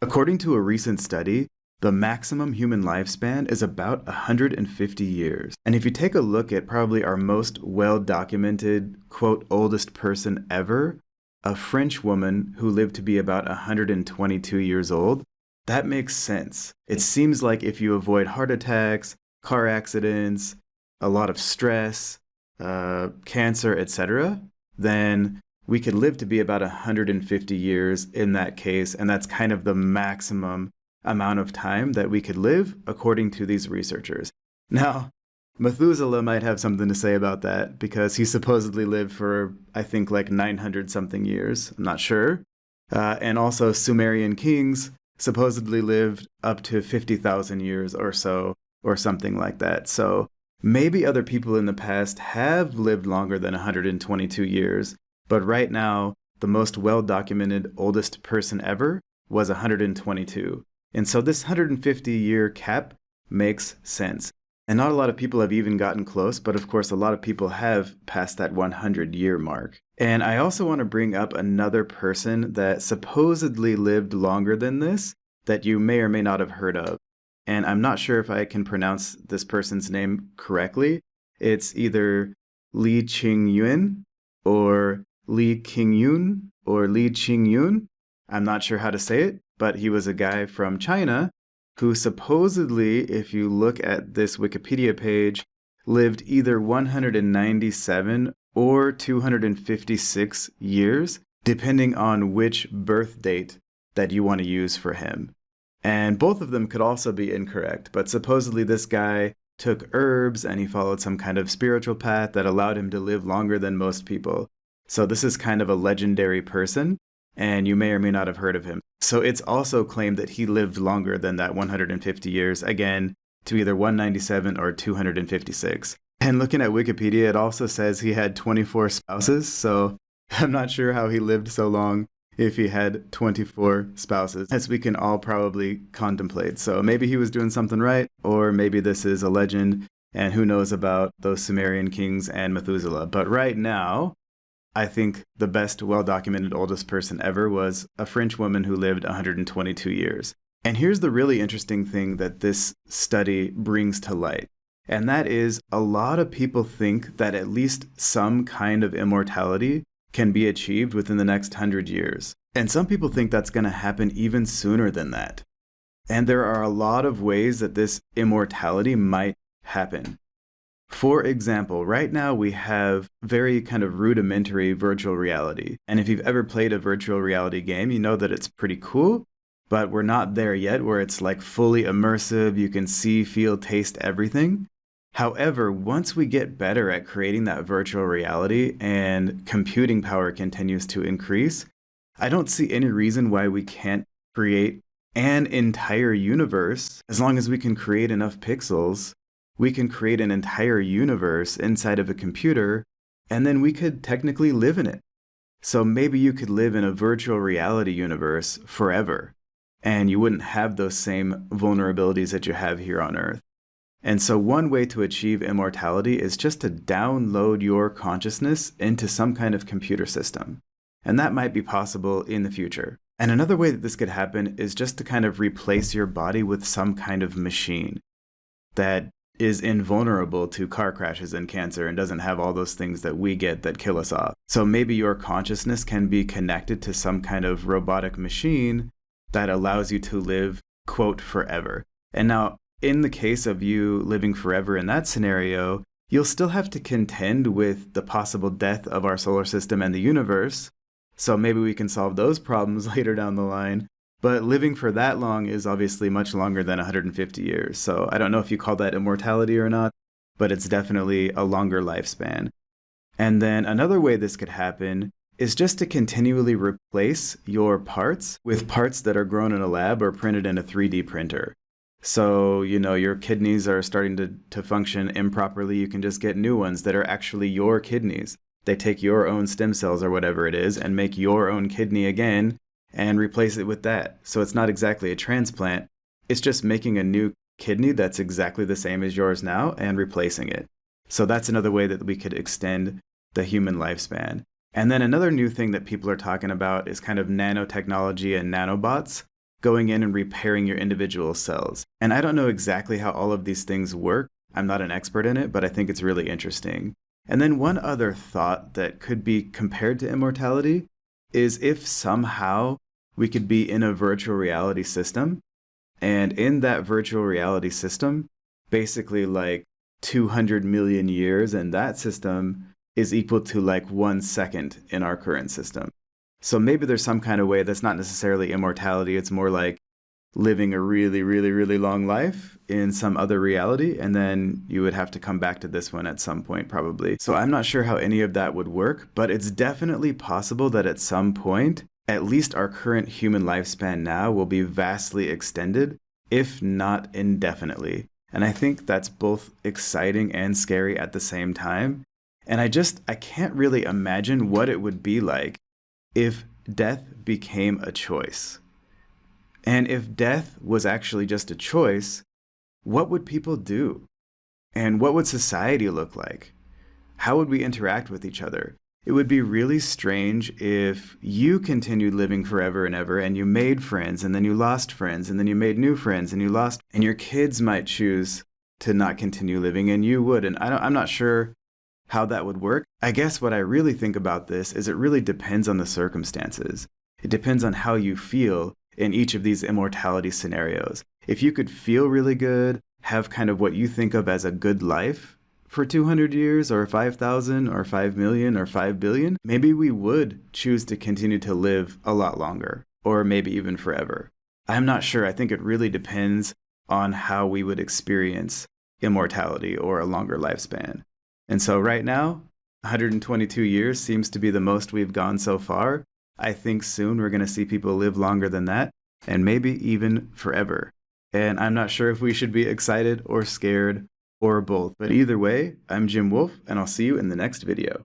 According to a recent study, the maximum human lifespan is about 150 years. And if you take a look at probably our most well-documented, quote, oldest person ever, a French woman who lived to be about 122 years old, that makes sense. It seems like if you avoid heart attacks, car accidents, a lot of stress, cancer, etc., then we could live to be about 150 years in that case, and that's kind of the maximum amount of time that we could live, according to these researchers. Now, Methuselah might have something to say about that, because he supposedly lived for, I think, like 900 something years. I'm not sure. And also Sumerian kings supposedly lived up to 50,000 years or so, or something like that. So maybe other people in the past have lived longer than 122 years, but right now, the most well-documented oldest person ever was 122. And so this 150-year cap makes sense. And not a lot of people have even gotten close, but of course a lot of people have passed that 100-year mark. And I also want to bring up another person that supposedly lived longer than this, that you may or may not have heard of. And I'm not sure if I can pronounce this person's name correctly. It's either Li Qingyun or Li Qingyun or Li Qingyun. I'm not sure how to say it, but he was a guy from China who supposedly, if you look at this Wikipedia page, lived either 197 or 256 years, depending on which birth date that you want to use for him. And both of them could also be incorrect, but supposedly this guy took herbs and he followed some kind of spiritual path that allowed him to live longer than most people. So this is kind of a legendary person, and you may or may not have heard of him. So it's also claimed that he lived longer than that 150 years, again, to either 197 or 256. And looking at Wikipedia, it also says he had 24 spouses, so I'm not sure how he lived so long if he had 24 spouses, as we can all probably contemplate. So maybe he was doing something right, or maybe this is a legend, and who knows about those Sumerian kings and Methuselah. But right now, I think the best well-documented oldest person ever was a French woman who lived 122 years. And here's the really interesting thing that this study brings to light. And that is, a lot of people think that at least some kind of immortality can be achieved within the next 100 years. And some people think that's going to happen even sooner than that. And there are a lot of ways that this immortality might happen. For example, right now we have very kind of rudimentary virtual reality. And if you've ever played a virtual reality game, you know that it's pretty cool, but we're not there yet where it's like fully immersive, you can see, feel, taste everything. However, once we get better at creating that virtual reality and computing power continues to increase, I don't see any reason why we can't create an entire universe. As long as we can create enough pixels, we can create an entire universe inside of a computer, and then we could technically live in it. So maybe you could live in a virtual reality universe forever, and you wouldn't have those same vulnerabilities that you have here on Earth. And so one way to achieve immortality is just to download your consciousness into some kind of computer system. And that might be possible in the future. And another way that this could happen is just to kind of replace your body with some kind of machine that is invulnerable to car crashes and cancer and doesn't have all those things that we get that kill us off. So maybe your consciousness can be connected to some kind of robotic machine that allows you to live, quote, forever. And now, in the case of you living forever in that scenario, you'll still have to contend with the possible death of our solar system and the universe. So maybe we can solve those problems later down the line. But living for that long is obviously much longer than 150 years. So I don't know if you call that immortality or not, but it's definitely a longer lifespan. And then another way this could happen is just to continually replace your parts with parts that are grown in a lab or printed in a 3D printer. So, your kidneys are starting to function improperly. You can just get new ones that are actually your kidneys. They take your own stem cells or whatever it is and make your own kidney again and replace it with that. So it's not exactly a transplant. It's just making a new kidney that's exactly the same as yours now and replacing it. So that's another way that we could extend the human lifespan. And then another new thing that people are talking about is kind of nanotechnology and nanobots. going in and repairing your individual cells. And I don't know exactly how all of these things work. I'm not an expert in it, but I think it's really interesting. And then one other thought that could be compared to immortality is if somehow we could be in a virtual reality system, and in that virtual reality system, basically like 200 million years in that system is equal to like 1 second in our current system. So maybe there's some kind of way that's not necessarily immortality, it's more like living a really, really, really long life in some other reality, and then you would have to come back to this one at some point probably. So I'm not sure how any of that would work, but it's definitely possible that at some point, at least our current human lifespan now will be vastly extended, if not indefinitely. And I think that's both exciting and scary at the same time. And I can't really imagine what it would be like if death became a choice. And if death was actually just a choice, what would people do? And what would society look like? How would we interact with each other? It would be really strange if you continued living forever and ever and you made friends and then you lost friends and then you made new friends and you lost, and your kids might choose to not continue living and you would. And I'm not sure how that would work. I guess what I really think about this is it really depends on the circumstances. It depends on how you feel in each of these immortality scenarios. If you could feel really good, have kind of what you think of as a good life for 200 years or 5,000 or 5 million or 5 billion, maybe we would choose to continue to live a lot longer, or maybe even forever. I'm not sure. I think it really depends on how we would experience immortality or a longer lifespan. And so right now, 122 years seems to be the most we've gone so far. I think soon we're going to see people live longer than that, and maybe even forever. And I'm not sure if we should be excited or scared or both. But either way, I'm Jim Wolf, and I'll see you in the next video.